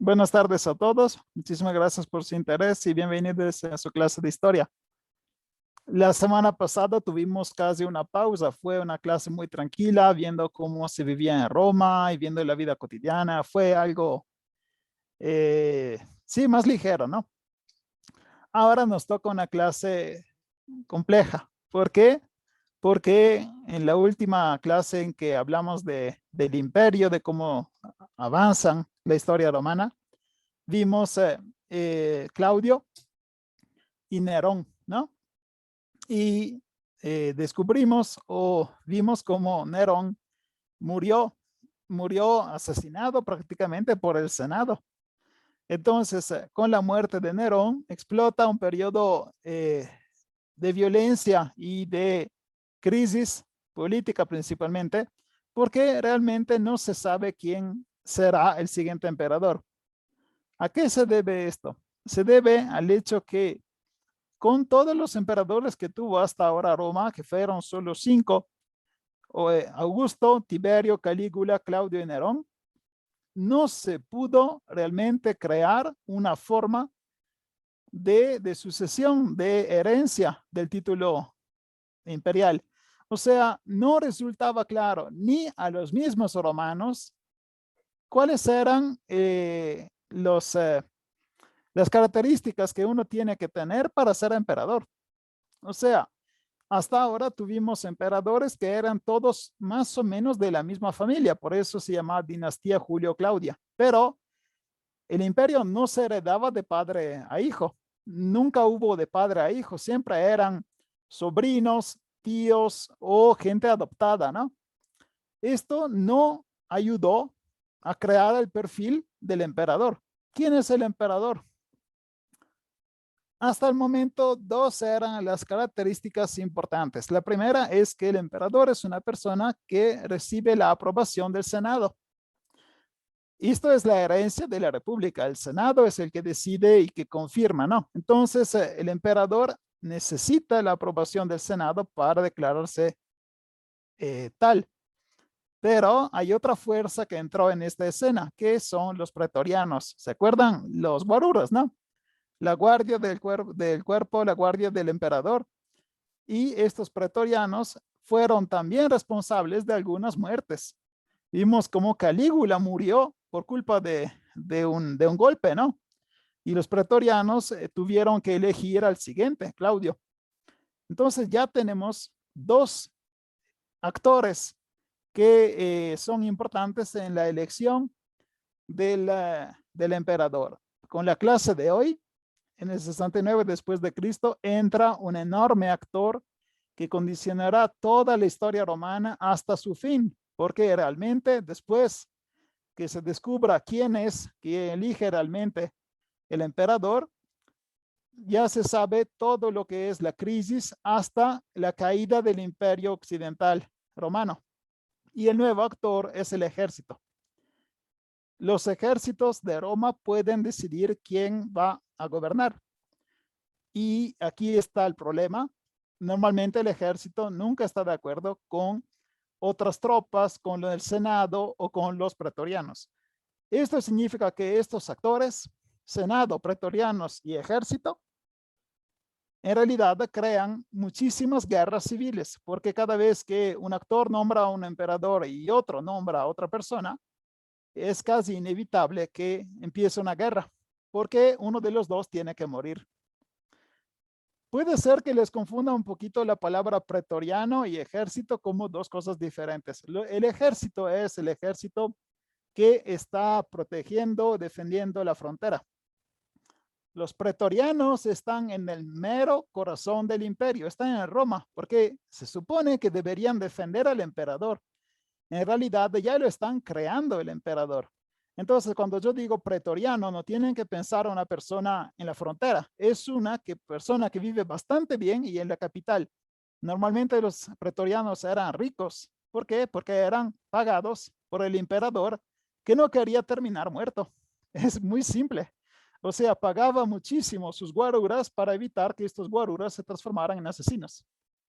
Buenas tardes a todos. Muchísimas gracias por su interés y bienvenidos a su clase de historia. La semana pasada tuvimos casi una pausa. Fue una clase muy tranquila, viendo cómo se vivía en Roma y viendo la vida cotidiana. Fue algo, sí, más ligero, ¿no? Ahora nos toca una clase compleja. ¿Por qué? Porque en la última clase en que hablamos del imperio, de cómo avanzan la historia romana, vimos Claudio y Nerón, ¿no? Y descubrimos o vimos cómo Nerón murió, murió asesinado prácticamente por el Senado. Entonces, con la muerte de Nerón, explota un periodo de violencia y de crisis política principalmente, porque realmente no se sabe quién será el siguiente emperador. ¿A qué se debe esto? Se debe al hecho que con todos los emperadores que tuvo hasta ahora Roma, que fueron solo 5, Augusto, Tiberio, Calígula, Claudio y Nerón, no se pudo realmente crear una forma de sucesión, de herencia del título imperial. O sea, no resultaba claro ni a los mismos romanos cuáles eran las características que uno tiene que tener para ser emperador. O sea, hasta ahora tuvimos emperadores que eran todos más o menos de la misma familia, por eso se llama dinastía Julio-Claudia. Pero el imperio no se heredaba de padre a hijo, nunca hubo de padre a hijo, siempre eran sobrinos, tíos o gente adoptada, ¿no? Esto no ayudó a crear el perfil del emperador. ¿Quién es el emperador? Hasta el momento, dos eran las características importantes. La primera es que el emperador es una persona que recibe la aprobación del Senado. Esto es la herencia de la República. El Senado es el que decide y que confirma, ¿no? Entonces, el emperador necesita la aprobación del Senado para declararse tal. Pero hay otra fuerza que entró en esta escena, que son los pretorianos. ¿Se acuerdan? Los guaruras, ¿no? La guardia del cuerpo, la guardia del emperador. Y estos pretorianos fueron también responsables de algunas muertes. Vimos cómo Calígula murió por culpa de un golpe, ¿no? Y los pretorianos tuvieron que elegir al siguiente, Claudio. Entonces ya tenemos dos actores que son importantes en la elección del emperador. Con la clase de hoy, en el 69 después de Cristo, entra un enorme actor que condicionará toda la historia romana hasta su fin, porque realmente después que se descubra quién es que elige realmente el emperador, ya se sabe todo lo que es la crisis hasta la caída del imperio occidental romano. Y el nuevo actor es el ejército. Los ejércitos de Roma pueden decidir quién va a gobernar. Y aquí está el problema. Normalmente el ejército nunca está de acuerdo con otras tropas, con el Senado o con los pretorianos. Esto significa que estos actores, Senado, pretorianos y ejército, en realidad crean muchísimas guerras civiles, porque cada vez que un actor nombra a un emperador y otro nombra a otra persona, es casi inevitable que empiece una guerra, porque uno de los dos tiene que morir. Puede ser que les confunda un poquito la palabra pretoriano y ejército como dos cosas diferentes. El ejército es el ejército que está protegiendo, defendiendo la frontera. Los pretorianos están en el mero corazón del imperio, están en Roma, porque se supone que deberían defender al emperador. En realidad ya lo están creando el emperador. Entonces, cuando yo digo pretoriano, no tienen que pensar a una persona en la frontera. Es una persona que vive bastante bien y en la capital. Normalmente los pretorianos eran ricos. ¿Por qué? Porque eran pagados por el emperador que no quería terminar muerto. Es muy simple. O sea, pagaba muchísimo sus guaruras para evitar que estos guaruras se transformaran en asesinos.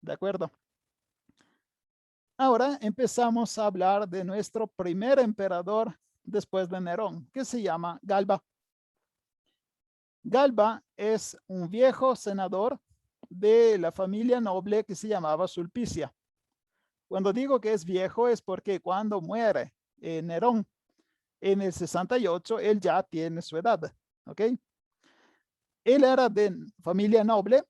¿De acuerdo? Ahora empezamos a hablar de nuestro primer emperador después de Nerón, que se llama Galba. Galba es un viejo senador de la familia noble que se llamaba Sulpicia. Cuando digo que es viejo es porque cuando muere Nerón en el 68, él ya tiene su edad, ¿ok? Él era de familia noble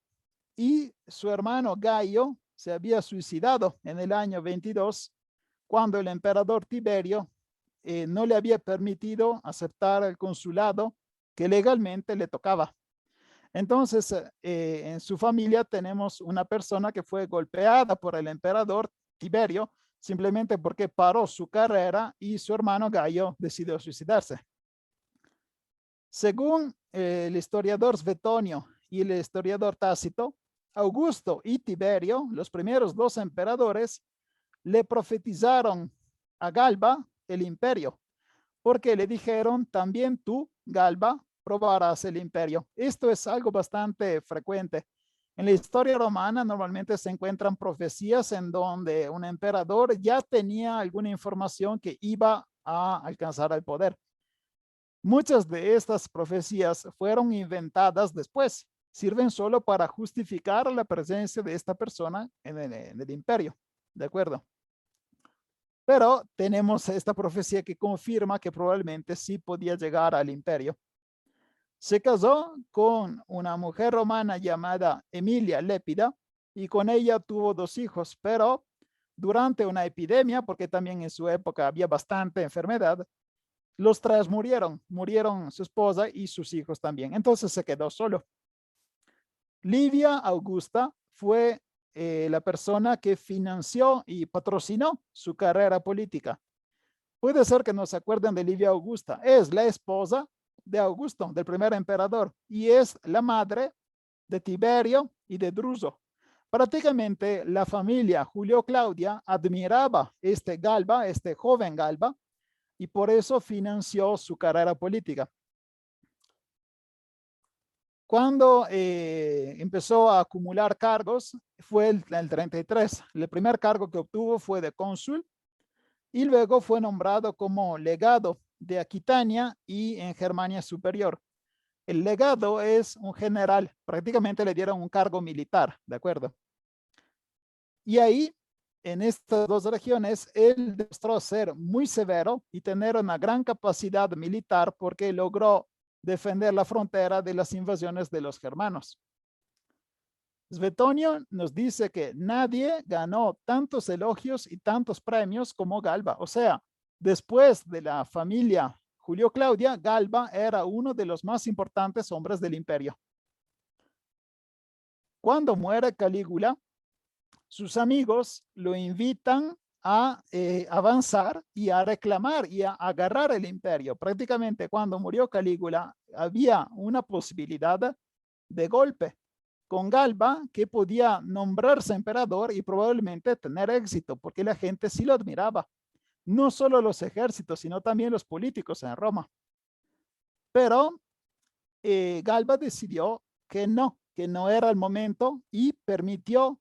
y su hermano Gaio se había suicidado en el año 22 cuando el emperador Tiberio no le había permitido aceptar el consulado que legalmente le tocaba. Entonces, en su familia tenemos una persona que fue golpeada por el emperador Tiberio simplemente porque paró su carrera y su hermano Gaio decidió suicidarse. Según el historiador Svetonio y el historiador Tácito, Augusto y Tiberio, los primeros dos emperadores, le profetizaron a Galba el imperio, porque le dijeron, también tú, Galba, probarás el imperio. Esto es algo bastante frecuente. En la historia romana normalmente se encuentran profecías en donde un emperador ya tenía alguna información que iba a alcanzar el poder. Muchas de estas profecías fueron inventadas después, sirven solo para justificar la presencia de esta persona en el imperio, ¿de acuerdo? Pero tenemos esta profecía que confirma que probablemente sí podía llegar al imperio. Se casó con una mujer romana llamada Emilia Lépida y con ella tuvo 2 hijos, pero durante una epidemia, porque también en su época había bastante enfermedad, los 3 murieron su esposa y sus hijos también. Entonces se quedó solo. Livia Augusta fue la persona que financió y patrocinó su carrera política. Puede ser que no se acuerden de Livia Augusta. Es la esposa de Augusto, del primer emperador, y es la madre de Tiberio y de Druso. Prácticamente la familia Julio Claudia admiraba este Galba, este joven Galba, y por eso financió su carrera política. Cuando empezó a acumular cargos, fue el 33. El primer cargo que obtuvo fue de cónsul y luego fue nombrado como legado de Aquitania y en Germania Superior. El legado es un general, prácticamente le dieron un cargo militar, ¿de acuerdo? Y ahí, en estas 2 regiones, él demostró ser muy severo y tener una gran capacidad militar porque logró defender la frontera de las invasiones de los germanos. Svetonio nos dice que nadie ganó tantos elogios y tantos premios como Galba. O sea, después de la familia Julio Claudia, Galba era uno de los más importantes hombres del imperio. Cuando muere Calígula, sus amigos lo invitan a avanzar y a reclamar y a agarrar el imperio. Prácticamente cuando murió Calígula había una posibilidad de golpe con Galba que podía nombrarse emperador y probablemente tener éxito porque la gente sí lo admiraba. No solo los ejércitos, sino también los políticos en Roma. Pero Galba decidió que no era el momento y permitió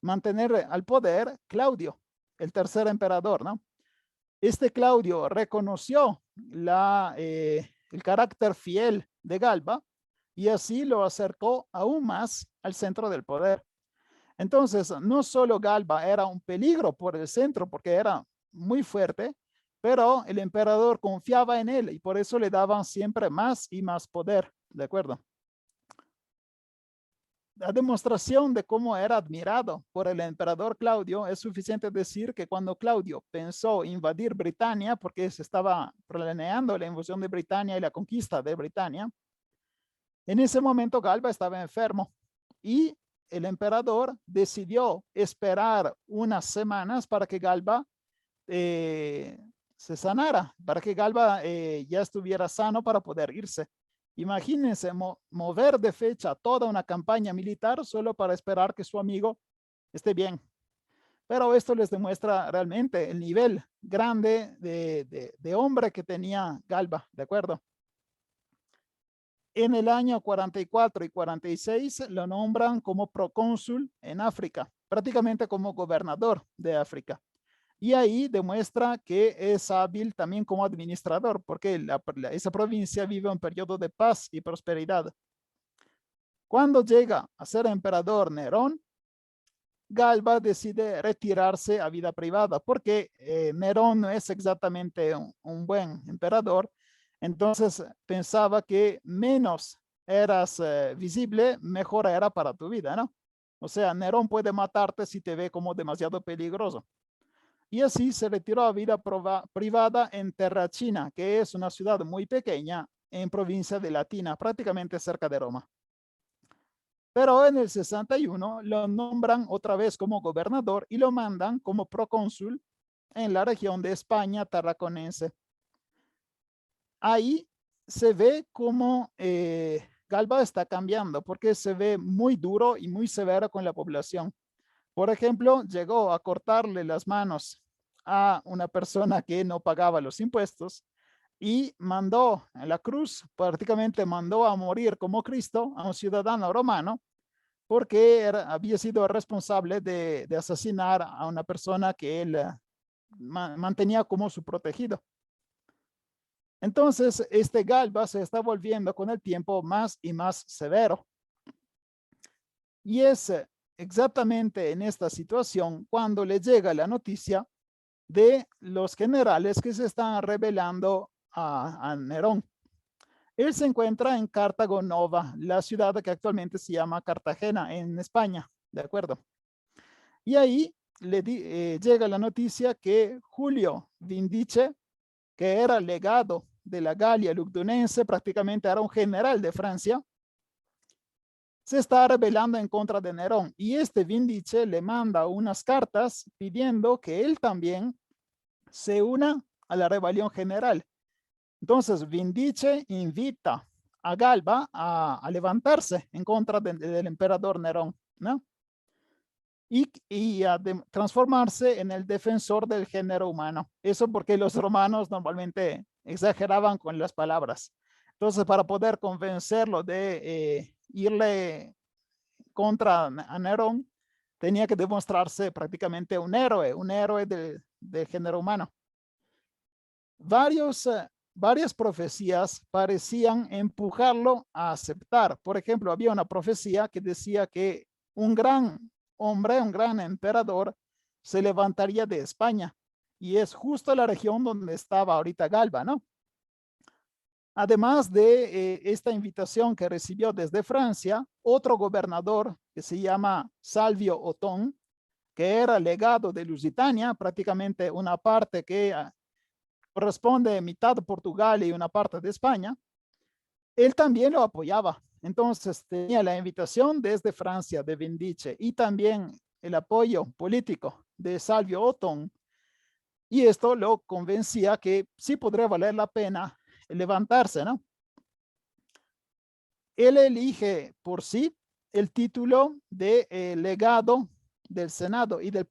mantener al poder Claudio, el tercer emperador, ¿no? Este Claudio reconoció el carácter fiel de Galba y así lo acercó aún más al centro del poder. Entonces, no solo Galba era un peligro por el centro porque era muy fuerte, pero el emperador confiaba en él y por eso le daban siempre más y más poder, ¿de acuerdo? La demostración de cómo era admirado por el emperador Claudio es suficiente decir que cuando Claudio pensó invadir Britania, porque se estaba planeando la invasión de Britania y la conquista de Britania, en ese momento Galba estaba enfermo y el emperador decidió esperar unas semanas para que Galba se sanara, para que Galba ya estuviera sano para poder irse. Imagínense mover de fecha toda una campaña militar solo para esperar que su amigo esté bien. Pero esto les demuestra realmente el nivel grande de hombre que tenía Galba, ¿de acuerdo? En el año 44 y 46 lo nombran como procónsul en África, prácticamente como gobernador de África. Y ahí demuestra que es hábil también como administrador, porque esa provincia vive un periodo de paz y prosperidad. Cuando llega a ser emperador Nerón, Galba decide retirarse a vida privada porque Nerón no es exactamente un buen emperador. Entonces pensaba que menos eras visible, mejor era para tu vida, ¿no? O sea, Nerón puede matarte si te ve como demasiado peligroso. Y así se retiró a vida privada en Terracina, que es una ciudad muy pequeña en provincia de Latina, prácticamente cerca de Roma. Pero en el 61 lo nombran otra vez como gobernador y lo mandan como procónsul en la región de España tarraconense. Ahí se ve cómo Galba está cambiando porque se ve muy duro y muy severo con la población. Por ejemplo, llegó a cortarle las manos a una persona que no pagaba los impuestos y mandó en la cruz, prácticamente mandó a morir como Cristo a un ciudadano romano porque había sido responsable de asesinar a una persona que él mantenía como su protegido. Entonces, este Galba se está volviendo con el tiempo más y más severo. Y es exactamente en esta situación cuando le llega la noticia de los generales que se están rebelando a Nerón. Él se encuentra en Cartago Nova, la ciudad que actualmente se llama Cartagena en España, ¿de acuerdo? Y ahí llega la noticia que Julio Vindice, que era legado de la Galia Lugdunense, prácticamente era un general de Francia, se está rebelando en contra de Nerón. Y este Vindice le manda unas cartas pidiendo que él también se una a la rebelión general. Entonces, Vindice invita a Galba a levantarse en contra del emperador Nerón, ¿no? Y a transformarse en el defensor del género humano. Eso porque los romanos normalmente exageraban con las palabras. Entonces, para poder convencerlo de irle contra a Nerón, tenía que demostrarse prácticamente un héroe del género humano. Varias profecías parecían empujarlo a aceptar. Por ejemplo, había una profecía que decía que un gran hombre, un gran emperador, se levantaría de España. Y es justo la región donde estaba ahorita Galba, ¿no? Además de esta invitación que recibió desde Francia, otro gobernador que se llama Salvio Otón, que era legado de Lusitania, prácticamente una parte que corresponde mitad de Portugal y una parte de España, él también lo apoyaba. Entonces tenía la invitación desde Francia de Vindice y también el apoyo político de Salvio Otón. Y esto lo convencía que sí podría valer la pena levantarse, ¿no? Él elige por sí el título de legado del Senado y del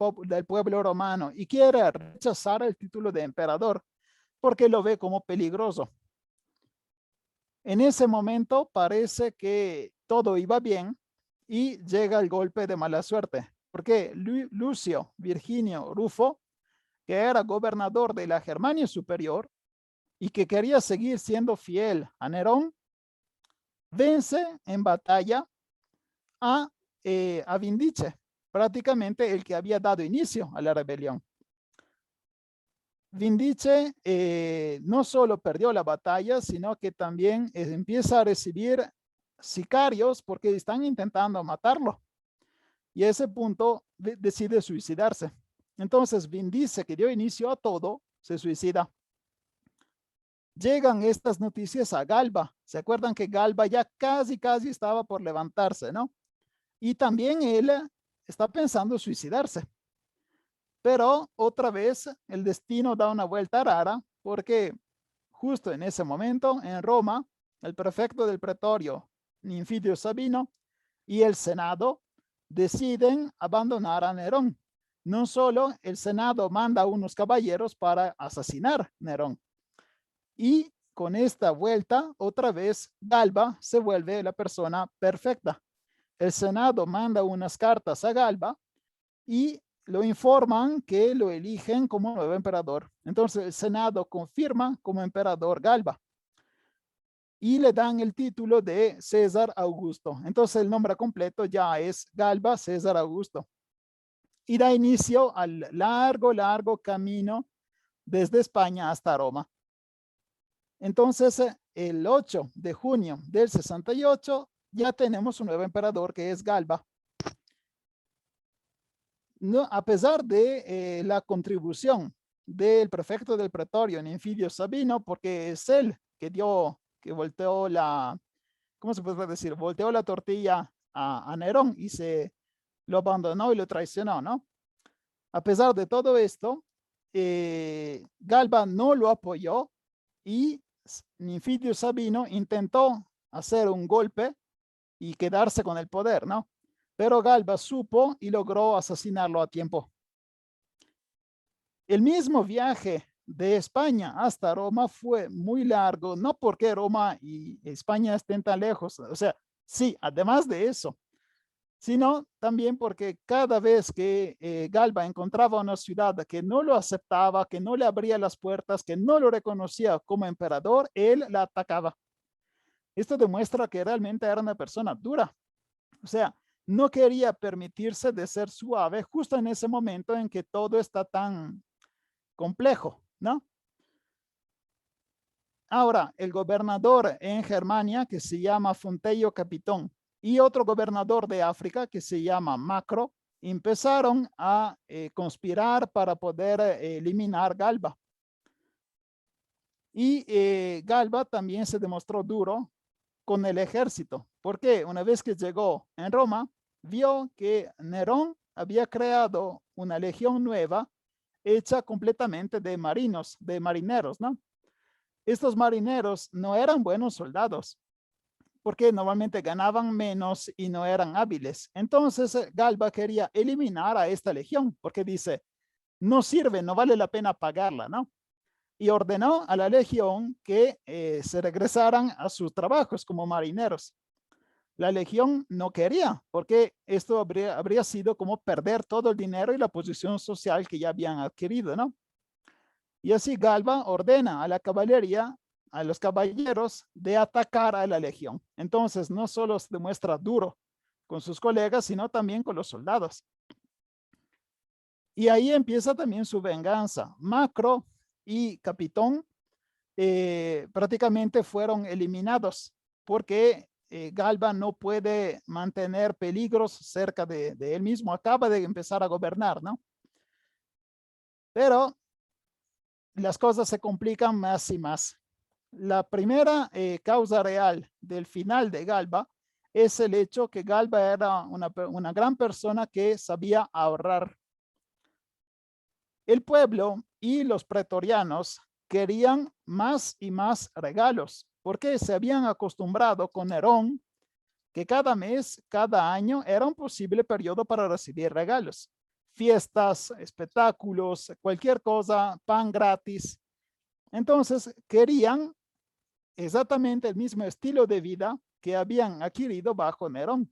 pueblo romano y quiere rechazar el título de emperador porque lo ve como peligroso. En ese momento parece que todo iba bien y llega el golpe de mala suerte, porque Lucio Virginio Rufo, que era gobernador de la Germania Superior y que quería seguir siendo fiel a Nerón, vence en batalla a Vindice, prácticamente el que había dado inicio a la rebelión. Vindice no solo perdió la batalla, sino que también empieza a recibir sicarios porque están intentando matarlo. Y a ese punto decide suicidarse. Entonces Vindice, que dio inicio a todo, se suicida. Llegan estas noticias a Galba. ¿Se acuerdan que Galba ya casi estaba por levantarse, no? Y también él está pensando suicidarse. Pero otra vez el destino da una vuelta rara porque justo en ese momento en Roma, el prefecto del pretorio, Ninfidio Sabino, y el Senado deciden abandonar a Nerón. No solo el Senado manda a unos caballeros para asesinar a Nerón. Y con esta vuelta, otra vez, Galba se vuelve la persona perfecta. El Senado manda unas cartas a Galba y lo informan que lo eligen como nuevo emperador. Entonces el Senado confirma como emperador Galba y le dan el título de César Augusto. Entonces el nombre completo ya es Galba César Augusto. Y da inicio al largo camino desde España hasta Roma. Entonces, el 8 de junio del 68, ya tenemos un nuevo emperador que es Galba. No, a pesar de la contribución del prefecto del pretorio, Ninfidio Sabino, porque es él que volteó ¿cómo se puede decir? Volteó la tortilla a Nerón y lo abandonó y lo traicionó, ¿no? A pesar de todo esto, Galba no lo apoyó y Ninfidio Sabino intentó hacer un golpe y quedarse con el poder, ¿no? Pero Galba supo y logró asesinarlo a tiempo. El mismo viaje de España hasta Roma fue muy largo, no porque Roma y España estén tan lejos, o sea, sí, además de eso, sino también porque cada vez que Galba encontraba una ciudad que no lo aceptaba, que no le abría las puertas, que no lo reconocía como emperador, él la atacaba. Esto demuestra que realmente era una persona dura. O sea, no quería permitirse de ser suave justo en ese momento en que todo está tan complejo, ¿no? Ahora, el gobernador en Germania, que se llama Fonteio Capitón, y otro gobernador de África, que se llama Macro, empezaron a conspirar para poder eliminar Galba. Y Galba también se demostró duro con el ejército, porque una vez que llegó en Roma, vio que Nerón había creado una legión nueva hecha completamente de marineros, ¿no? Estos marineros no eran buenos soldados, porque normalmente ganaban menos y no eran hábiles. Entonces Galba quería eliminar a esta legión, porque dice, no sirve, no vale la pena pagarla, ¿no? Y ordenó a la legión que se regresaran a sus trabajos como marineros. La legión no quería, porque esto habría sido como perder todo el dinero y la posición social que ya habían adquirido, ¿no? Y así Galba ordena a la caballería, a los caballeros, de atacar a la legión. Entonces, no solo se demuestra duro con sus colegas, sino también con los soldados. Y ahí empieza también su venganza. Macro y Capitón prácticamente fueron eliminados porque Galba no puede mantener peligros cerca de él mismo. Acaba de empezar a gobernar, ¿no? Pero las cosas se complican más y más. La primera causa real del final de Galba es el hecho que Galba era una gran persona que sabía ahorrar. El pueblo y los pretorianos querían más y más regalos porque se habían acostumbrado con Nerón que cada mes, cada año era un posible periodo para recibir regalos. Fiestas, espectáculos, cualquier cosa, pan gratis. Entonces querían exactamente el mismo estilo de vida que habían adquirido bajo Nerón.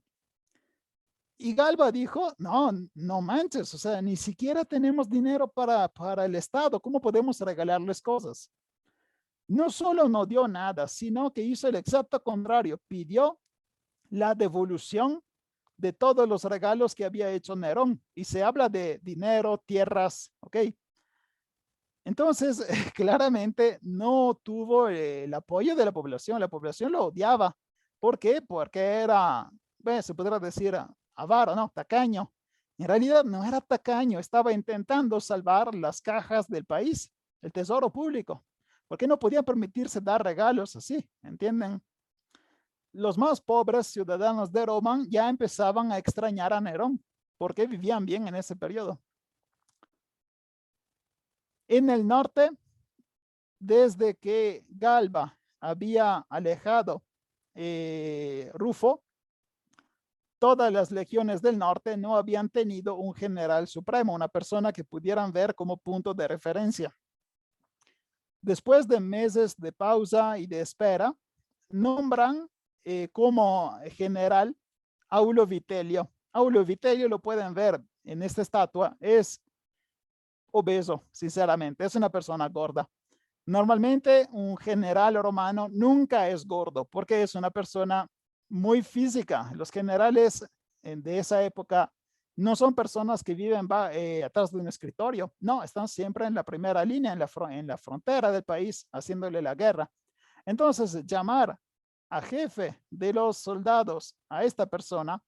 Y Galba dijo, no, no manches, o sea, ni siquiera tenemos dinero para el Estado, ¿cómo podemos regalarles cosas? No solo no dio nada, sino que hizo el exacto contrario, pidió la devolución de todos los regalos que había hecho Nerón. Y se habla de dinero, tierras, ¿ok? Entonces, claramente no tuvo el apoyo de la población lo odiaba. ¿Por qué? Porque era, bueno, se podría decir avaro, ¿no? Tacaño. En realidad no era tacaño, estaba intentando salvar las cajas del país, el tesoro público, porque no podían permitirse dar regalos así, ¿entienden? Los más pobres ciudadanos de Roma ya empezaban a extrañar a Nerón, porque vivían bien en ese periodo. En el norte, desde que Galba había alejado Rufo, todas las legiones del norte no habían tenido un general supremo, una persona que pudieran ver como punto de referencia. Después de meses de pausa y de espera, nombran como general Aulo Vitelio. Aulo Vitelio lo pueden ver en esta estatua es obeso, sinceramente, es una persona gorda. Normalmente un general romano nunca es gordo porque es una persona muy física. Los generales de esa época no son personas que viven atrás de un escritorio, no, están siempre en la primera línea, en la frontera del país, haciéndole la guerra. Entonces, llamar a jefe de los soldados a esta persona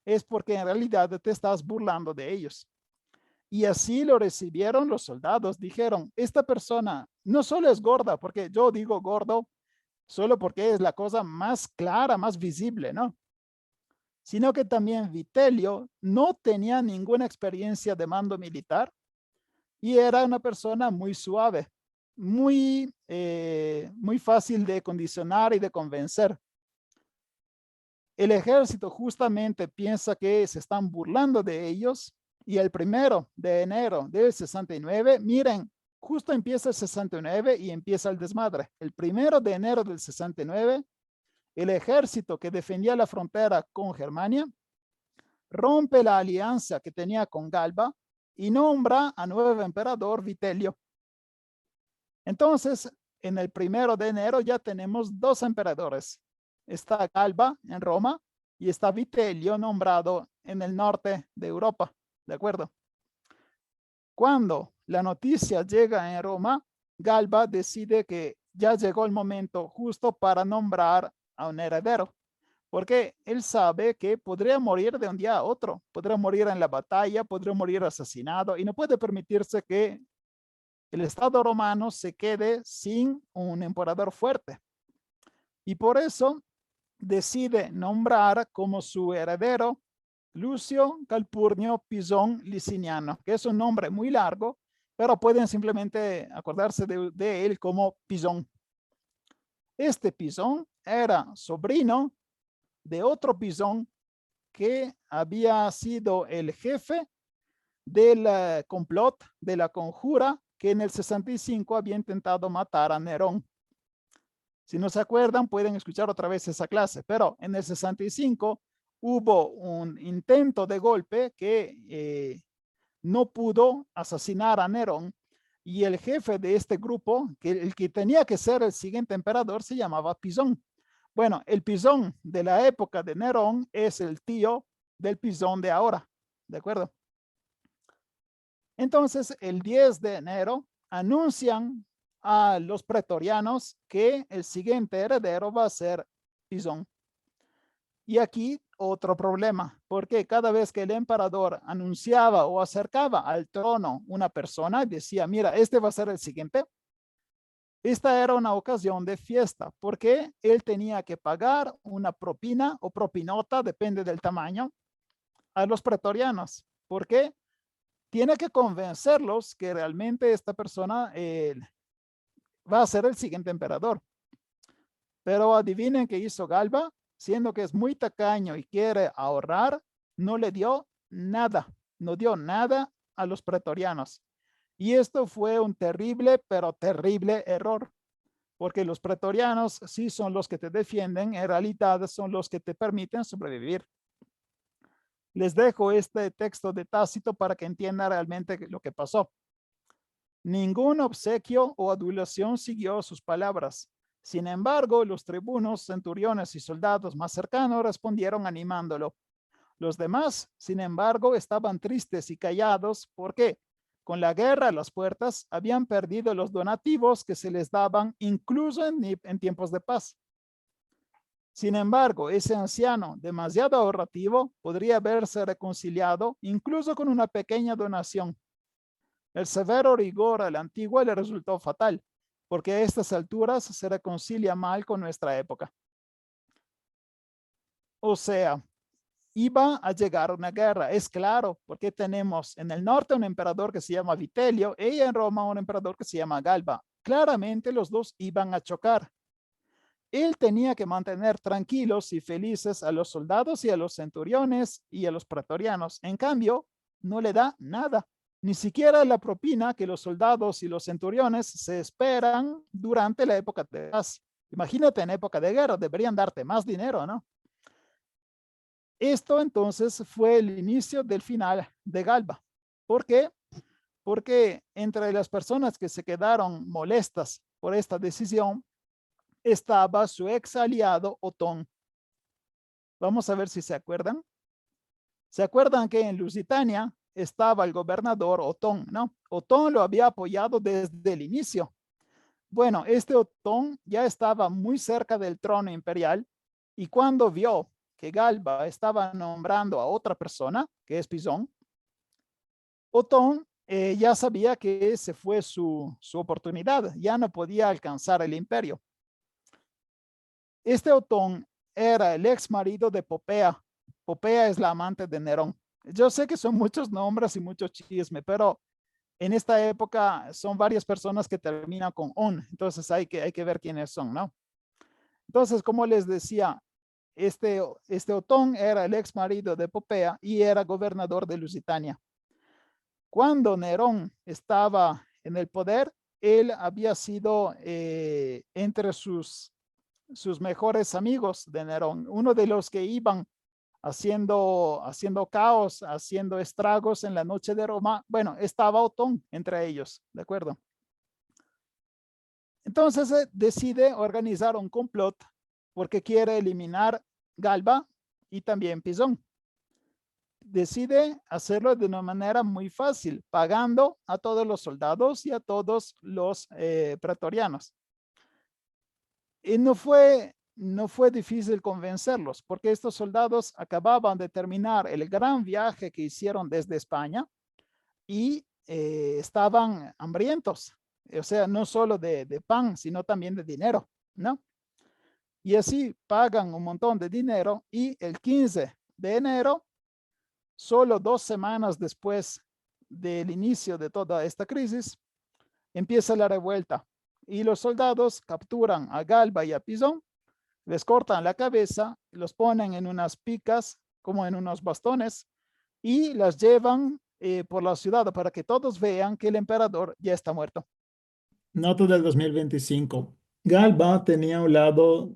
es porque en realidad te estás burlando de ellos. Y así lo recibieron los soldados. Dijeron, esta persona no solo es gorda, porque yo digo gordo solo porque es la cosa más clara, más visible, ¿no? Sino que también Vitelio no tenía ninguna experiencia de mando militar y era una persona muy suave, muy fácil de condicionar y de convencer. El ejército justamente piensa que se están burlando de ellos y el 1 de enero del 69, miren, justo empieza el 69 y empieza el desmadre. El 1 de enero del 69, el ejército que defendía la frontera con Germania rompe la alianza que tenía con Galba y nombra a nuevo emperador Vitelio. Entonces, en el 1 de enero ya tenemos dos emperadores. Está Galba en Roma y está Vitelio nombrado en el norte de Europa, ¿de acuerdo? Cuando la noticia llega en Roma, Galba decide que ya llegó el momento justo para nombrar a un heredero, porque él sabe que podría morir de un día a otro, podría morir en la batalla, podría morir asesinado y no puede permitirse que el Estado romano se quede sin un emperador fuerte. Y por eso decide nombrar como su heredero Lucio Calpurnio Pisón Liciniano, que es un nombre muy largo, pero pueden simplemente acordarse de él como Pisón. Este Pisón era sobrino de otro Pisón que había sido el jefe del complot, de la conjura, que en el 65 había intentado matar a Nerón. Si no se acuerdan, pueden escuchar otra vez esa clase, pero en el 65 hubo un intento de golpe que no pudo asesinar a Nerón y el jefe de este grupo, el que tenía que ser el siguiente emperador, se llamaba Pisón. Bueno, el Pisón de la época de Nerón es el tío del Pisón de ahora, ¿de acuerdo? Entonces, el 10 de enero anuncian a los pretorianos que el siguiente heredero va a ser Pisón. Y aquí otro problema, porque cada vez que el emperador anunciaba o acercaba al trono una persona, decía, mira, este va a ser el siguiente. Esta era una ocasión de fiesta, porque él tenía que pagar una propina o propinota, depende del tamaño, a los pretorianos. ¿Por qué? Tiene que convencerlos que realmente esta persona va a ser el siguiente emperador. Pero adivinen qué hizo Galba, siendo que es muy tacaño y quiere ahorrar, no le dio nada, no dio nada a los pretorianos. Y esto fue un terrible, pero terrible error, porque los pretorianos sí son los que te defienden, en realidad son los que te permiten sobrevivir. Les dejo este texto de Tácito para que entiendan realmente lo que pasó. Ningún obsequio o adulación siguió sus palabras. Sin embargo, los tribunos, centuriones y soldados más cercanos respondieron animándolo. Los demás, sin embargo, estaban tristes y callados porque con la guerra a las puertas habían perdido los donativos que se les daban incluso en tiempos de paz. Sin embargo, ese anciano demasiado ahorrativo podría haberse reconciliado incluso con una pequeña donación. El severo rigor a la antigua le resultó fatal, porque a estas alturas se reconcilia mal con nuestra época. O sea, iba a llegar una guerra, es claro, porque tenemos en el norte un emperador que se llama Vitelio y en Roma un emperador que se llama Galba. Claramente los dos iban a chocar. Él tenía que mantener tranquilos y felices a los soldados y a los centuriones y a los pretorianos. En cambio, no le da nada, ni siquiera la propina que los soldados y los centuriones se esperan durante la época de paz. Imagínate en época de guerra, deberían darte más dinero, ¿no? Esto entonces fue el inicio del final de Galba. ¿Por qué? Porque entre las personas que se quedaron molestas por esta decisión estaba su ex aliado Otón. Vamos a ver si se acuerdan. ¿Se acuerdan que en Lusitania estaba el gobernador Otón, no? Otón lo había apoyado desde el inicio. Bueno, este Otón ya estaba muy cerca del trono imperial y cuando vio que Galba estaba nombrando a otra persona, que es Pisón, Otón ya sabía que ese fue su oportunidad, ya no podía alcanzar el imperio. Este Otón era el ex marido de Popea. Popea es la amante de Nerón. Yo sé que son muchos nombres y mucho chisme, pero en esta época son varias personas que terminan con on, entonces hay que ver quiénes son, ¿no? Entonces, como les decía, este Otón era el ex marido de Popea y era gobernador de Lusitania. Cuando Nerón estaba en el poder, él había sido entre sus mejores amigos de Nerón, uno de los que iban haciendo caos, haciendo estragos en la noche de Roma. Bueno, estaba Otón entre ellos, ¿de acuerdo? Entonces decide organizar un complot porque quiere eliminar Galba y también Pisón. Decide hacerlo de una manera muy fácil, pagando a todos los soldados y a todos los pretorianos. Y no fue difícil convencerlos, porque estos soldados acababan de terminar el gran viaje que hicieron desde España y estaban hambrientos, o sea, no solo de pan, sino también de dinero, ¿no? Y así pagan un montón de dinero y el 15 de enero, solo 2 semanas después del inicio de toda esta crisis, empieza la revuelta y los soldados capturan a Galba y a Pisón, les cortan la cabeza, los ponen en unas picas, como en unos bastones, y las llevan por la ciudad para que todos vean que el emperador ya está muerto. Nota del 2025. Galba tenía un lado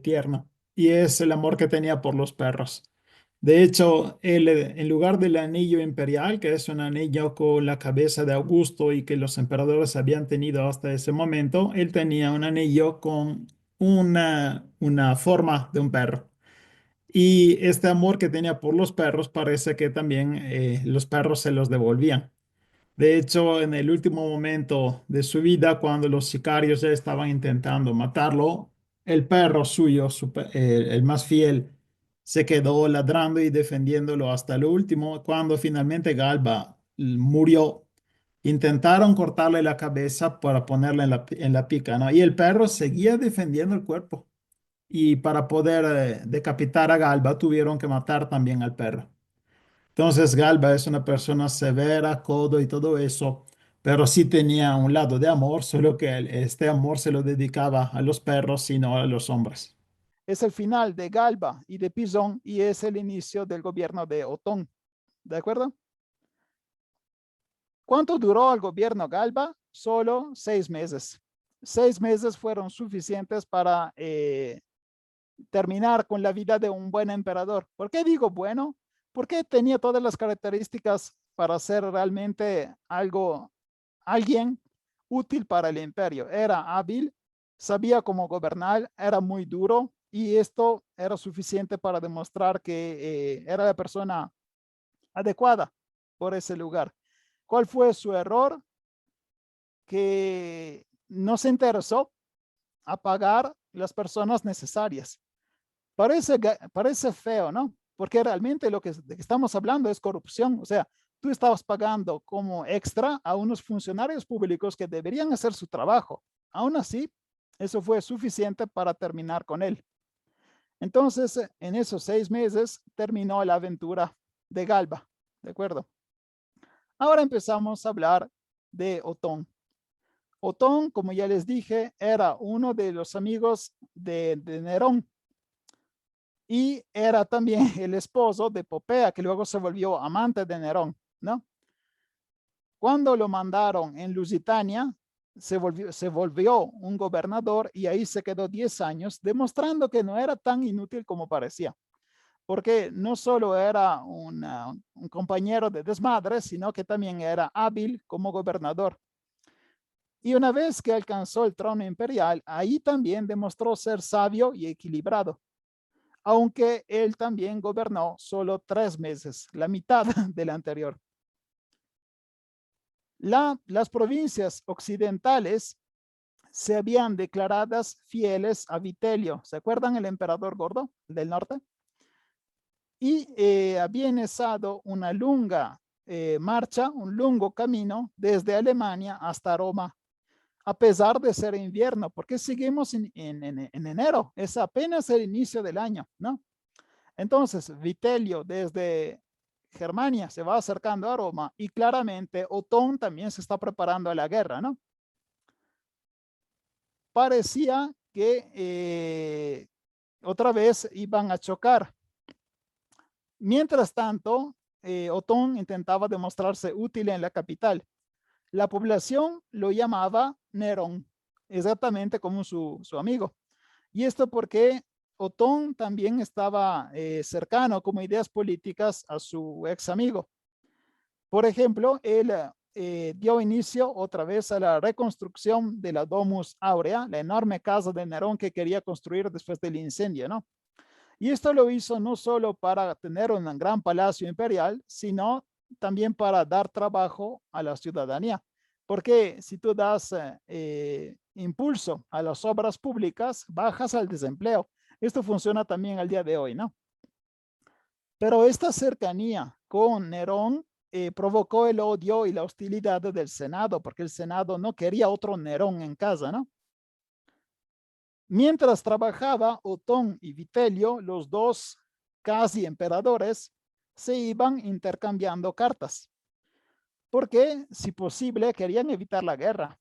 tierno y es el amor que tenía por los perros. De hecho, él, en lugar del anillo imperial, que es un anillo con la cabeza de Augusto y que los emperadores habían tenido hasta ese momento, él tenía un anillo con una forma de un perro. Y este amor que tenía por los perros parece que también los perros se los devolvían. De hecho, en el último momento de su vida, cuando los sicarios ya estaban intentando matarlo, el perro suyo, el más fiel, se quedó ladrando y defendiéndolo hasta lo último. Cuando finalmente Galba murió, intentaron cortarle la cabeza para ponerla en la pica, ¿no? Y el perro seguía defendiendo el cuerpo. Y para poder decapitar a Galba, tuvieron que matar también al perro. Entonces Galba es una persona severa, codo y todo eso, pero sí tenía un lado de amor, solo que este amor se lo dedicaba a los perros y no a los hombres. Es el final de Galba y de Pisón y es el inicio del gobierno de Otón. ¿De acuerdo? ¿Cuánto duró el gobierno Galba? Solo 6 meses. 6 meses fueron suficientes para terminar con la vida de un buen emperador. ¿Por qué digo bueno? Porque tenía todas las características para ser realmente alguien útil para el imperio. Era hábil, sabía cómo gobernar, era muy duro y esto era suficiente para demostrar que era la persona adecuada por ese lugar. ¿Cuál fue su error? Que no se interesó a pagar las personas necesarias. Parece feo, ¿no? Porque realmente de que estamos hablando es corrupción. O sea, tú estabas pagando como extra a unos funcionarios públicos que deberían hacer su trabajo. Aún así, eso fue suficiente para terminar con él. Entonces, en esos 6 meses terminó la aventura de Galba, ¿de acuerdo? Ahora empezamos a hablar de Otón. Otón, como ya les dije, era uno de los amigos de Nerón y era también el esposo de Popea, que luego se volvió amante de Nerón, ¿no? Cuando lo mandaron en Lusitania, se volvió un gobernador y ahí se quedó 10 años, demostrando que no era tan inútil como parecía. porque no solo era un compañero de desmadre, sino que también era hábil como gobernador. Y una vez que alcanzó el trono imperial, ahí también demostró ser sabio y equilibrado, aunque él también gobernó solo 3 meses, la mitad del anterior. Las provincias occidentales se habían declaradas fieles a Vitelio. ¿Se acuerdan el emperador gordo del norte? Y había iniciado una lunga marcha, un lungo camino desde Alemania hasta Roma, a pesar de ser invierno, porque seguimos en enero, es apenas el inicio del año, ¿no? Entonces, Vitelio desde Germania se va acercando a Roma y claramente Otón también se está preparando a la guerra, ¿no? Parecía que otra vez iban a chocar. Mientras tanto, Otón intentaba demostrarse útil en la capital. La población lo llamaba Nerón, exactamente como su amigo. Y esto porque Otón también estaba cercano como ideas políticas a su ex amigo. Por ejemplo, él dio inicio otra vez a la reconstrucción de la Domus Aurea, la enorme casa de Nerón que quería construir después del incendio, ¿no? Y esto lo hizo no solo para tener un gran palacio imperial, sino también para dar trabajo a la ciudadanía. Porque si tú das impulso a las obras públicas, bajas al desempleo. Esto funciona también al día de hoy, ¿no? Pero esta cercanía con Nerón provocó el odio y la hostilidad del Senado, porque el Senado no quería otro Nerón en casa, ¿no? Mientras trabajaba Otón y Vitelio, los dos casi emperadores, se iban intercambiando cartas, porque si posible querían evitar la guerra.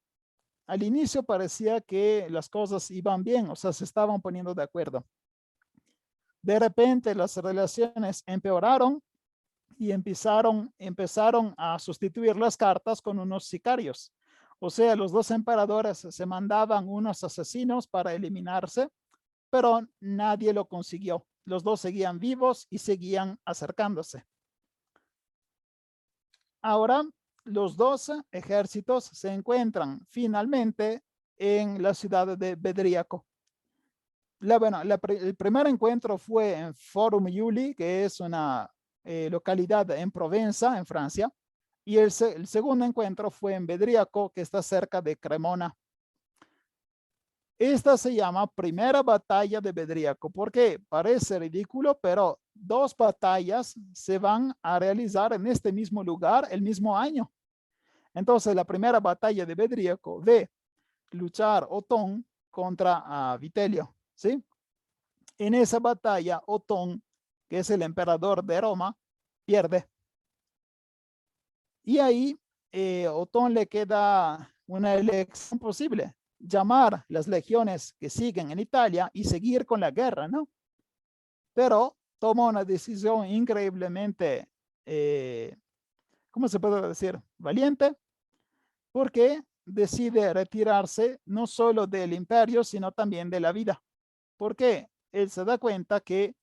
Al inicio parecía que las cosas iban bien, o sea, se estaban poniendo de acuerdo. De repente las relaciones empeoraron y empezaron a sustituir las cartas con unos sicarios. O sea, los dos emperadores se mandaban unos asesinos para eliminarse, pero nadie lo consiguió. Los dos seguían vivos y seguían acercándose. Ahora, los dos ejércitos se encuentran finalmente en la ciudad de Bedriaco. El primer encuentro fue en Forum Iuli, que es una localidad en Provenza, en Francia, y el segundo encuentro fue en Bedriaco, que está cerca de Cremona. Esta se llama Primera Batalla de Bedriaco, porque parece ridículo, pero 2 batallas se van a realizar en este mismo lugar el mismo año. Entonces, la primera batalla de Bedriaco ve luchar Otón contra Vitelio, ¿sí? En esa batalla, Otón, que es el emperador de Roma, pierde. Y ahí Otón le queda una elección posible, llamar las legiones que siguen en Italia y seguir con la guerra, ¿no? Pero toma una decisión increíblemente, ¿cómo se puede decir? Valiente, porque decide retirarse no solo del imperio, sino también de la vida. Porque él se da cuenta que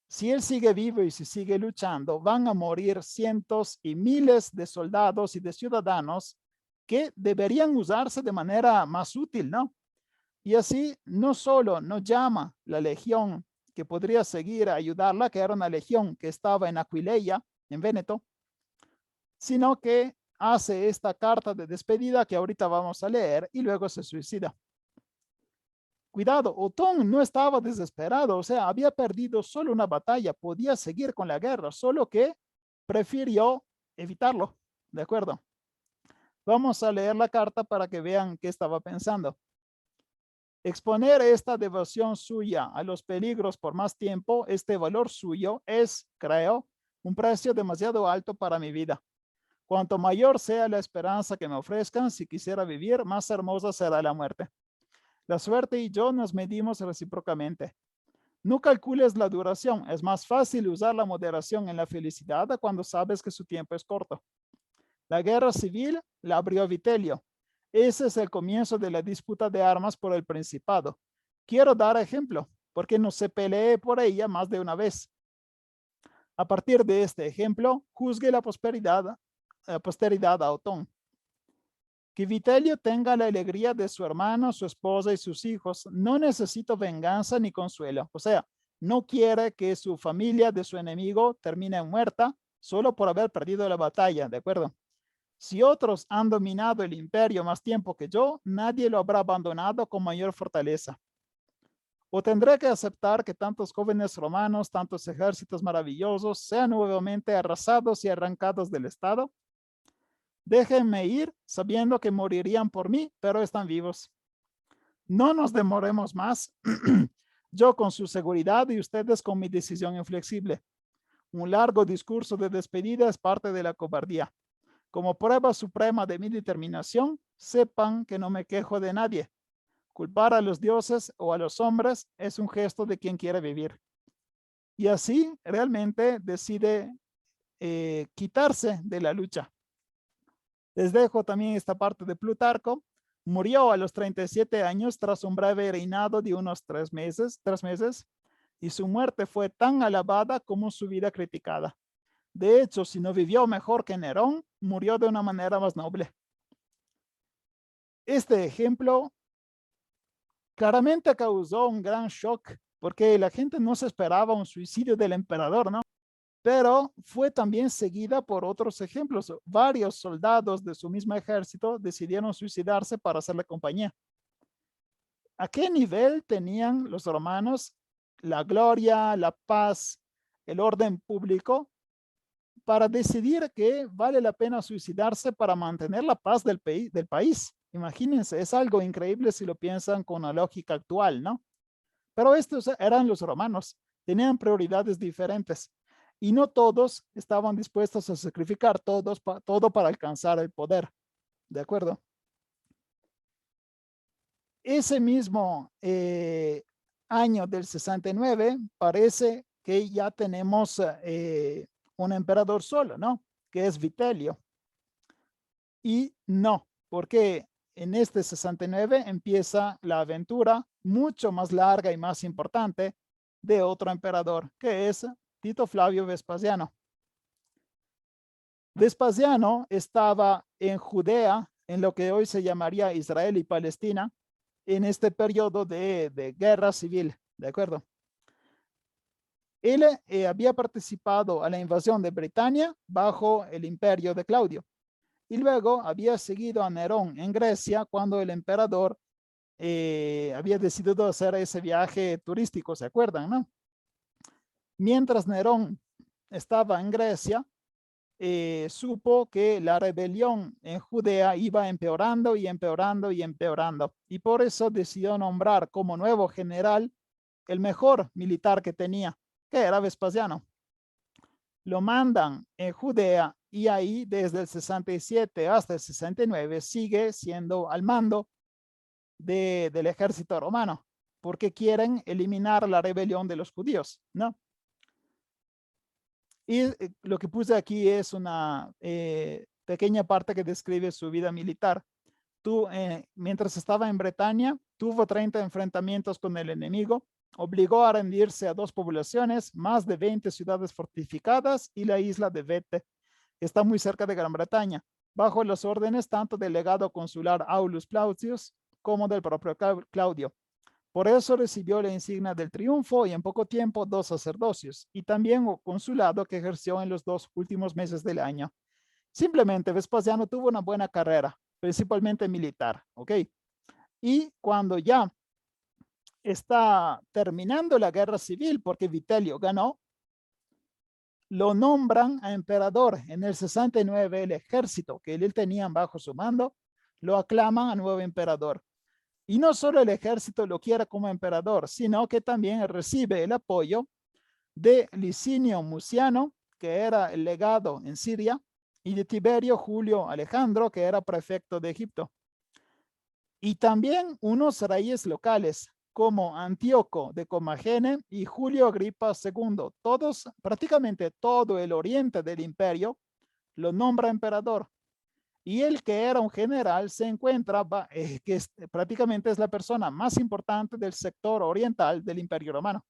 si él sigue vivo y si sigue luchando, van a morir cientos y miles de soldados y de ciudadanos que deberían usarse de manera más útil, ¿no? Y así no solo no llama la legión que podría seguir a ayudarla, que era una legión que estaba en Aquileia, en Véneto, sino que hace esta carta de despedida que ahorita vamos a leer y luego se suicida. Cuidado, Otón no estaba desesperado, o sea, había perdido solo una batalla, podía seguir con la guerra, solo que prefirió evitarlo, ¿de acuerdo? Vamos a leer la carta para que vean qué estaba pensando. Exponer esta devoción suya a los peligros por más tiempo, este valor suyo es, creo, un precio demasiado alto para mi vida. Cuanto mayor sea la esperanza que me ofrezcan, si quisiera vivir, más hermosa será la muerte. La suerte y yo nos medimos recíprocamente. No calcules la duración, es más fácil usar la moderación en la felicidad cuando sabes que su tiempo es corto. La guerra civil la abrió Vitelio. Ese es el comienzo de la disputa de armas por el principado. Quiero dar ejemplo, porque no se pelee por ella más de una vez. A partir de este ejemplo, juzgue la posteridad a Otón. Que Vitelio tenga la alegría de su hermano, su esposa y sus hijos. No necesito venganza ni consuelo. O sea, no quiere que su familia de su enemigo termine muerta solo por haber perdido la batalla, ¿de acuerdo? Si otros han dominado el imperio más tiempo que yo, nadie lo habrá abandonado con mayor fortaleza. O tendré que aceptar que tantos jóvenes romanos, tantos ejércitos maravillosos, sean nuevamente arrasados y arrancados del Estado. Déjenme ir sabiendo que morirían por mí, pero están vivos. No nos demoremos más. Yo con su seguridad y ustedes con mi decisión inflexible. Un largo discurso de despedida es parte de la cobardía. Como prueba suprema de mi determinación, sepan que no me quejo de nadie. Culpar a los dioses o a los hombres es un gesto de quien quiere vivir. Y así realmente decide quitarse de la lucha. Les dejo también esta parte de Plutarco. Murió a los 37 años tras un breve reinado de unos 3 meses, y su muerte fue tan alabada como su vida criticada. De hecho, si no vivió mejor que Nerón, murió de una manera más noble. Este ejemplo claramente causó un gran shock porque la gente no se esperaba un suicidio del emperador, ¿no? Pero fue también seguida por otros ejemplos. Varios soldados de su mismo ejército decidieron suicidarse para hacerle compañía. ¿A qué nivel tenían los romanos la gloria, la paz, el orden público para decidir que vale la pena suicidarse para mantener la paz del país? Imagínense, es algo increíble si lo piensan con la lógica actual, ¿no? Pero estos eran los romanos, tenían prioridades diferentes y no todos estaban dispuestos a sacrificar todo para alcanzar el poder, ¿de acuerdo? Ese mismo año del 69 parece que ya tenemos un emperador solo, ¿no? Que es Vitelio. Y no, porque en este 69 empieza la aventura mucho más larga y más importante de otro emperador, que es Tito Flavio Vespasiano. Vespasiano estaba en Judea, en lo que hoy se llamaría Israel y Palestina, en este periodo de guerra civil, ¿de acuerdo? Él había participado a la invasión de Britania bajo el imperio de Claudio y luego había seguido a Nerón en Grecia cuando el emperador había decidido hacer ese viaje turístico, ¿se acuerdan, no? Mientras Nerón estaba en Grecia, supo que la rebelión en Judea iba empeorando y empeorando y empeorando. Y por eso decidió nombrar como nuevo general el mejor militar que tenía, que era Vespasiano. Lo mandan en Judea y ahí desde el 67 hasta el 69 sigue siendo al mando del ejército romano, porque quieren eliminar la rebelión de los judíos, ¿no? Y lo que puse aquí es una pequeña parte que describe su vida militar. Mientras estaba en Bretaña, tuvo 30 enfrentamientos con el enemigo, obligó a rendirse a 2 poblaciones, más de 20 ciudades fortificadas y la isla de Vete. Está muy cerca de Gran Bretaña, bajo las órdenes tanto del legado consular Aulus Plautius como del propio Claudio. Por eso recibió la insignia del triunfo y en poco tiempo 2 sacerdocios y también un consulado que ejerció en los 2 últimos meses del año. Simplemente Vespasiano tuvo una buena carrera, principalmente militar, ¿ok? Y cuando ya está terminando la guerra civil porque Vitelio ganó, lo nombran a emperador. En el 69 el ejército que él tenía bajo su mando lo aclaman a nuevo emperador. Y no solo el ejército lo quiere como emperador, sino que también recibe el apoyo de Licinio Muciano, que era el legado en Siria, y de Tiberio Julio Alejandro, que era prefecto de Egipto. Y también unos reyes locales, como Antíoco de Comagene y Julio Agripa II. Todos, prácticamente todo el oriente del imperio, lo nombra emperador. Y el que era un general se encuentra, prácticamente es la persona más importante del sector oriental del Imperio Romano.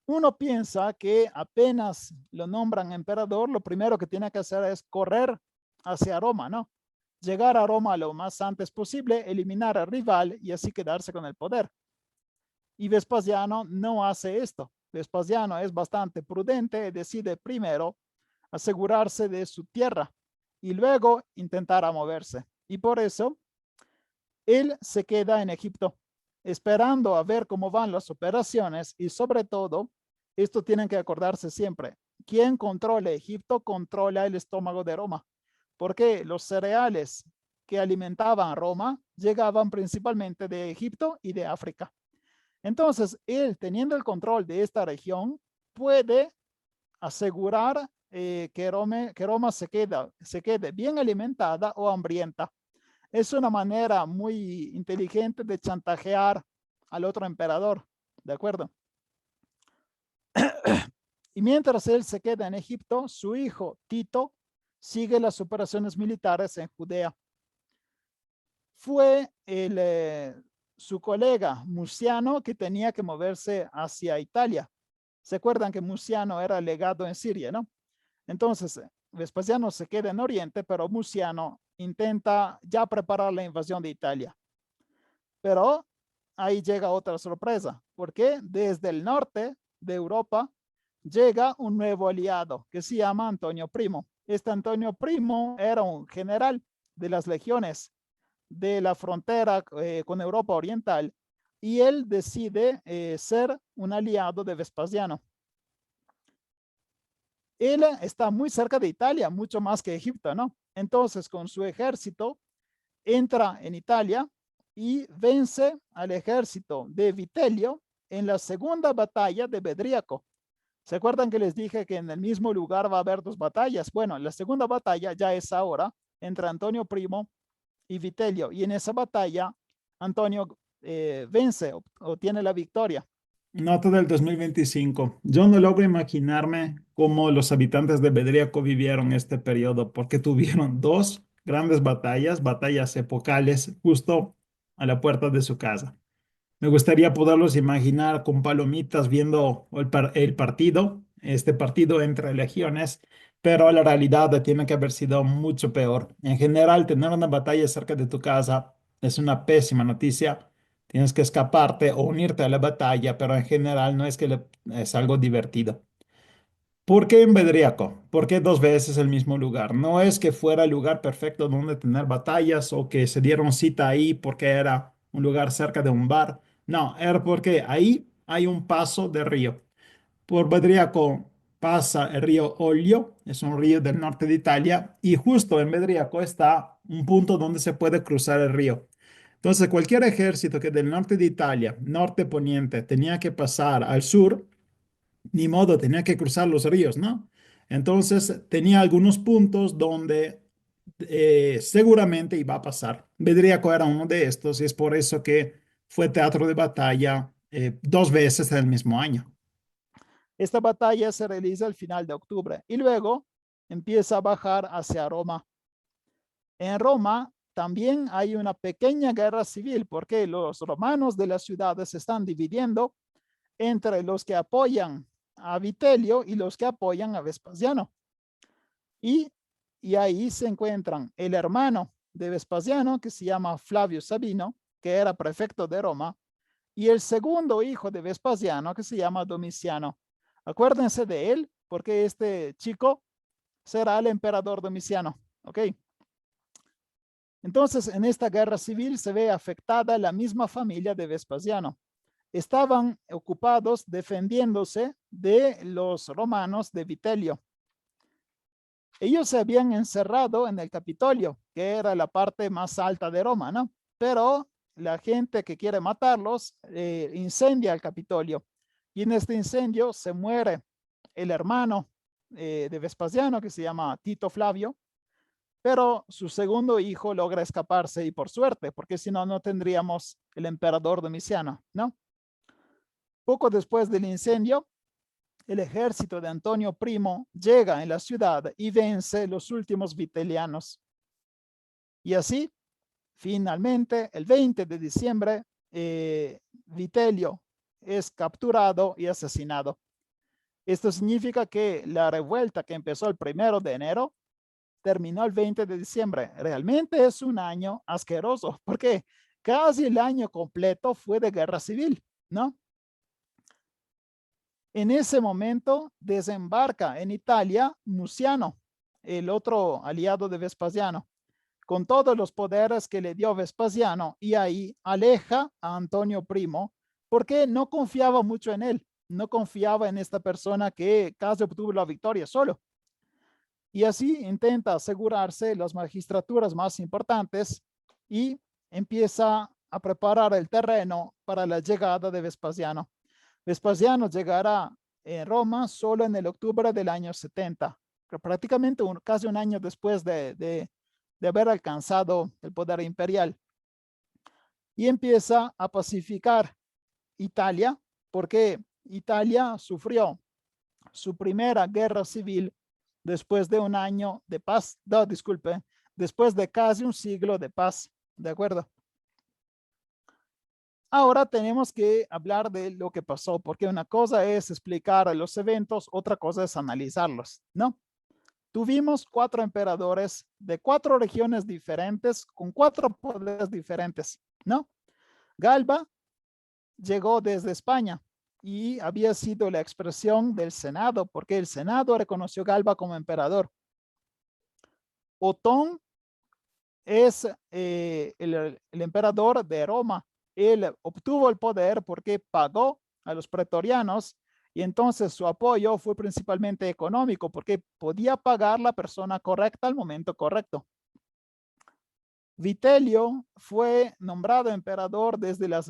uno piensa que apenas lo nombran emperador, lo primero que tiene que hacer es correr hacia Roma, ¿no? Llegar a Roma lo más antes posible, eliminar al rival y así quedarse con el poder. Y Vespasiano no hace esto. Vespasiano es bastante prudente y decide primero asegurarse de su tierra y luego intentar moverse. Y por eso él se queda en Egipto, esperando a ver cómo van las operaciones y sobre todo, esto tienen que acordarse siempre, quien controla Egipto controla el estómago de Roma, porque los cereales que alimentaban a Roma llegaban principalmente de Egipto y de África. Entonces, él teniendo el control de esta región, puede asegurar que Roma se quede bien alimentada o hambrienta. Es una manera muy inteligente de chantajear al otro emperador, ¿de acuerdo? Y mientras él se queda en Egipto, su hijo Tito sigue las operaciones militares en Judea. Fue su colega Muciano que tenía que moverse hacia Italia. ¿Se acuerdan que Muciano era legado en Siria, no? Entonces, Vespasiano se queda en Oriente, pero Muciano intenta ya preparar la invasión de Italia. Pero ahí llega otra sorpresa, porque desde el norte de Europa llega un nuevo aliado que se llama Antonio Primo. Este Antonio Primo era un general de las legiones de la frontera con Europa Oriental y él decide ser un aliado de Vespasiano. Él está muy cerca de Italia, mucho más que Egipto, ¿no? Entonces, con su ejército, entra en Italia y vence al ejército de Vitelio en la segunda batalla de Bedriaco. ¿Se acuerdan que les dije que en el mismo lugar va a haber dos batallas? Bueno, la segunda batalla ya es ahora entre Antonio Primo y Vitelio. Y en esa batalla, Antonio vence, obtiene la victoria. Nota del 2025. Yo no logro imaginarme cómo los habitantes de Bedriaco vivieron este periodo, porque tuvieron dos grandes batallas, batallas epocales, justo a la puerta de su casa. Me gustaría poderlos imaginar con palomitas viendo el partido, este partido entre legiones, pero la realidad tiene que haber sido mucho peor. En general, tener una batalla cerca de tu casa es una pésima noticia. Tienes que escaparte o unirte a la batalla, pero en general no es que es algo divertido. ¿Por qué en Bedriaco? ¿Por qué dos veces el mismo lugar? No es que fuera el lugar perfecto donde tener batallas o que se dieron cita ahí porque era un lugar cerca de un bar. No, era porque ahí hay un paso de río. Por Bedriaco pasa el río Oglio, es un río del norte de Italia, y justo en Bedriaco está un punto donde se puede cruzar el río. Entonces, cualquier ejército que del norte de Italia, norte poniente, tenía que pasar al sur, ni modo, tenía que cruzar los ríos, ¿no? Entonces tenía algunos puntos donde seguramente iba a pasar. Bedriaco era uno de estos y es por eso que fue teatro de batalla dos veces en el mismo año. Esta batalla se realiza al final de octubre y luego empieza a bajar hacia Roma. En Roma también hay una pequeña guerra civil porque los romanos de las ciudades se están dividiendo entre los que apoyan a Vitelio y los que apoyan a Vespasiano. Y, y ahí se encuentran el hermano de Vespasiano, que se llama Flavio Sabino, que era prefecto de Roma, y el segundo hijo de Vespasiano, que se llama Domiciano. Acuérdense de él, porque este chico será el emperador Domiciano. ¿Ok? Entonces, en esta guerra civil se ve afectada la misma familia de Vespasiano. Estaban ocupados defendiéndose de los romanos de Vitelio. Ellos se habían encerrado en el Capitolio, que era la parte más alta de Roma, ¿no? Pero la gente que quiere matarlos incendia el Capitolio. Y en este incendio se muere el hermano de Vespasiano, que se llama Tito Flavio, pero su segundo hijo logra escaparse y por suerte, porque si no, no tendríamos el emperador Domiciano, ¿no? Poco después del incendio, el ejército de Antonio Primo llega en la ciudad y vence los últimos vitelianos. Y así, finalmente, el 20 de diciembre, Vitelio es capturado y asesinado. Esto significa que la revuelta que empezó el 1 de enero terminó el 20 de diciembre. Realmente es un año asqueroso porque casi el año completo fue de guerra civil, ¿no? En ese momento desembarca en Italia Muciano, el otro aliado de Vespasiano, con todos los poderes que le dio Vespasiano, y ahí aleja a Antonio Primo porque no confiaba mucho en él, no confiaba en esta persona que casi obtuvo la victoria solo. Y así intenta asegurarse las magistraturas más importantes y empieza a preparar el terreno para la llegada de Vespasiano. Vespasiano llegará en Roma solo en el octubre del año 70, prácticamente casi un año después de haber alcanzado el poder imperial. Y empieza a pacificar Italia, porque Italia sufrió su primera guerra civil después de un año de paz, no, disculpe, después de casi un siglo de paz, ¿de acuerdo? Ahora tenemos que hablar de lo que pasó, porque una cosa es explicar los eventos, otra cosa es analizarlos, ¿no? Tuvimos 4 emperadores de 4 regiones diferentes, con 4 poderes diferentes, ¿no? Galba llegó desde España y había sido la expresión del Senado, porque el Senado reconoció a Galba como emperador. Otón es el emperador de Roma. Él obtuvo el poder porque pagó a los pretorianos y entonces su apoyo fue principalmente económico porque podía pagar la persona correcta al momento correcto. Vitelio fue nombrado emperador desde las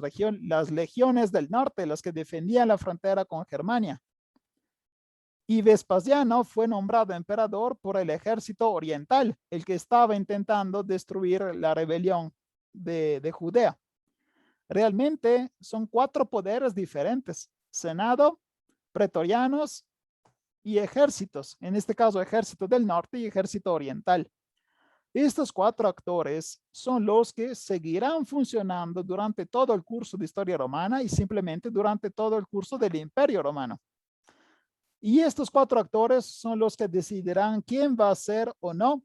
legiones del norte, las que defendían la frontera con Germania. Y Vespasiano fue nombrado emperador por el ejército oriental, el que estaba intentando destruir la rebelión de Judea. Realmente son 4 poderes diferentes: Senado, pretorianos y ejércitos, en este caso ejército del norte y ejército oriental. Estos 4 actores son los que seguirán funcionando durante todo el curso de historia romana y simplemente durante todo el curso del Imperio Romano. Y estos 4 actores son los que decidirán quién va a ser o no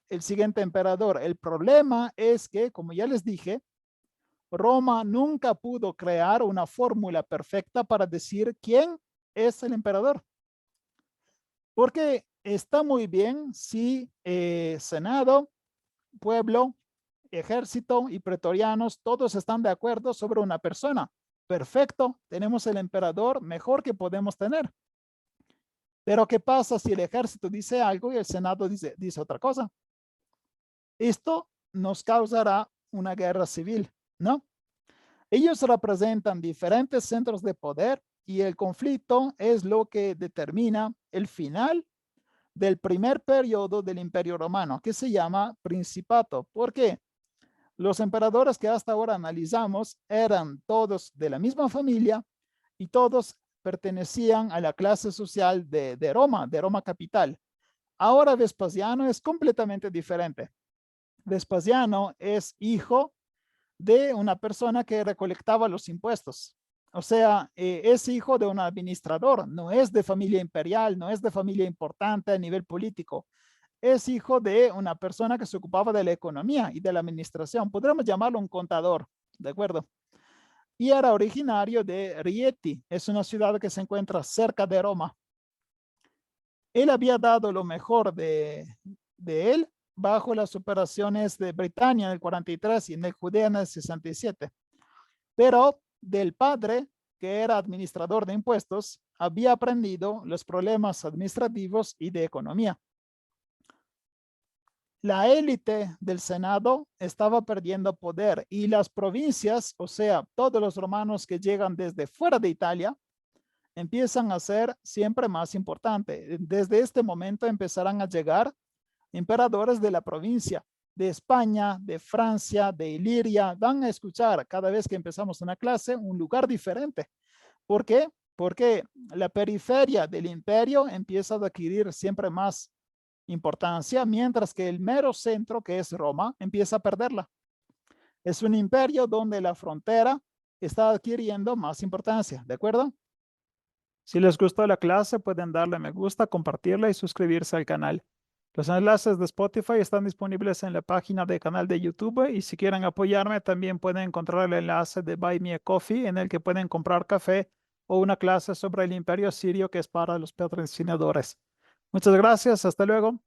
el siguiente emperador. El problema es que, como ya les dije, Roma nunca pudo crear una fórmula perfecta para decir quién es el emperador. Porque está muy bien si Senado, pueblo, ejército y pretorianos todos están de acuerdo sobre una persona. Perfecto, tenemos el emperador mejor que podemos tener. Pero ¿qué pasa si el ejército dice algo y el Senado dice otra cosa? Esto nos causará una guerra civil, ¿no? Ellos representan diferentes centros de poder y el conflicto es lo que determina el final del primer periodo del Imperio Romano, que se llama Principato. ¿Por qué? Los emperadores que hasta ahora analizamos eran todos de la misma familia y todos pertenecían a la clase social de Roma capital. Ahora Vespasiano es completamente diferente. Vespasiano es hijo de una persona que recolectaba los impuestos. O sea, es hijo de un administrador, no es de familia imperial, no es de familia importante a nivel político. Es hijo de una persona que se ocupaba de la economía y de la administración. Podríamos llamarlo un contador, ¿de acuerdo? Y era originario de Rieti, es una ciudad que se encuentra cerca de Roma. Él había dado lo mejor de él bajo las operaciones de Britania en el 43 y en el Judea en el 67. Pero del padre, que era administrador de impuestos, había aprendido los problemas administrativos y de economía. La élite del Senado estaba perdiendo poder y las provincias, o sea, todos los romanos que llegan desde fuera de Italia, empiezan a ser siempre más importantes. Desde este momento empezarán a llegar emperadores de la provincia, de España, de Francia, de Iliria. Van a escuchar cada vez que empezamos una clase un lugar diferente. ¿Por qué? Porque la periferia del imperio empieza a adquirir siempre más importancia, mientras que el mero centro, que es Roma, empieza a perderla. Es un imperio donde la frontera está adquiriendo más importancia, ¿de acuerdo? Si les gustó la clase, pueden darle me gusta, compartirla y suscribirse al canal. Los enlaces de Spotify están disponibles en la página del canal de YouTube y si quieren apoyarme, también pueden encontrar el enlace de Buy Me a Coffee en el que pueden comprar café o una clase sobre el Imperio Sirio que es para los patrocinadores. Muchas gracias, hasta luego.